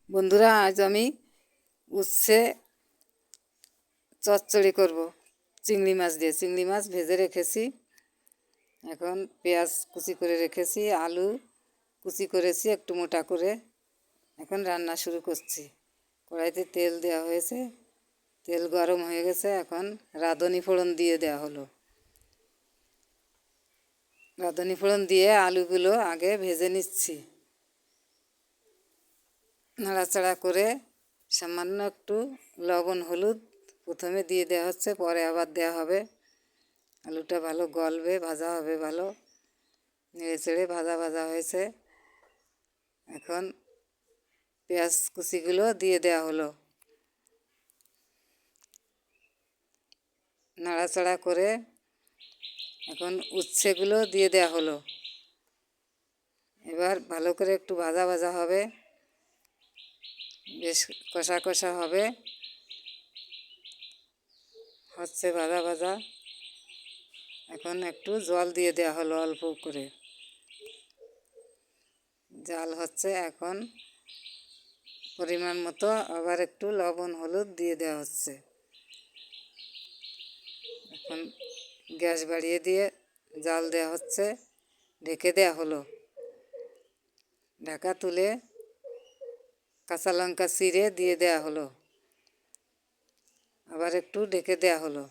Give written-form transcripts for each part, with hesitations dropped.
বন্ধুরা, আজ আমি উচ্ছে চচ্চড়ি করব চিংড়ি মাছ দিয়ে। চিংড়ি মাছ ভেজে রেখেছি, এখন পেঁয়াজ কুচি করে রেখেছি, আলু কুচি করেছি একটু মোটা করে। এখন রান্না শুরু করছি। কড়াইতে তেল দেওয়া হয়েছে, তেল গরম হয়ে গেছে। এখন রাঁধুনি ফোড়ন দিয়ে দেওয়া হলো। রাঁধুনি ফোড়ন দিয়ে আলুগুলো আগে ভেজে নিচ্ছি। নাড়াচাড়া করে সামান্য একটু লবণ হলুদ প্রথমে দিয়ে দেওয়া হচ্ছে, পরে আবার দেওয়া হবে। আলুটা ভালো গলবে, ভাজা হবে ভালো। নেড়ে চেড়ে ভাজা ভাজা হয়েছে। এখন পেঁয়াজ কুচিগুলো দিয়ে দেওয়া হলো। নাড়াচাড়া করে এখন উচ্ছেগুলো দিয়ে দেওয়া হলো। এবার ভালো করে একটু ভাজা ভাজা হবে, বেশ কষা কষা হবে। হচ্ছে ভাজা ভাজা। এখন একটু জল দিয়ে দেওয়া হলো অল্প করে। জাল হচ্ছে, এখন পরিমাণ মতো আবার একটু লবণ হলুদ দিয়ে দেওয়া হচ্ছে। এখন গ্যাস বাড়িয়ে দিয়ে জাল দেওয়া হচ্ছে, ঢেকে দেওয়া হলো। ঢাকা তুলে কাঁচা লঙ্কা চিড়ে দিয়ে দেওয়া হলো। আবার একটু ঢেকে দেওয়া হলো।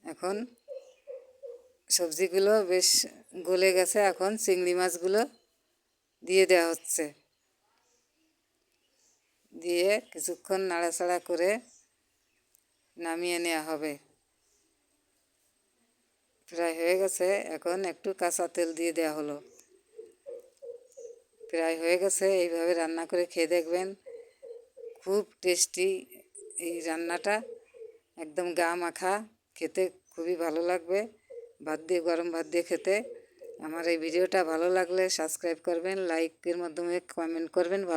এখন সবজিগুলো বেশ গলে গেছে, এখন চিংড়ি মাছগুলো দিয়ে দেওয়া হচ্ছে। দিয়ে কিছুক্ষণ নাড়াচাড়া করে নামিয়ে নেওয়া হবে। প্রায় হয়ে গেছে, এখন একটু কাঁচা তেল দিয়ে দেওয়া হলো। প্রায় হয়ে গেছে। এইভাবে রান্না করে খেয়ে দেখবেন, খুব টেস্টি এই রান্নাটা, একদম গা মাখা, খেতে খুবই ভালো লাগবে ভাত দিয়ে, গরম ভাত দিয়ে খেতে। আমার এই ভিডিওটা ভালো লাগলে সাবস্ক্রাইব করবেন, লাইকের মাধ্যমে কমেন্ট করবেন। ভালো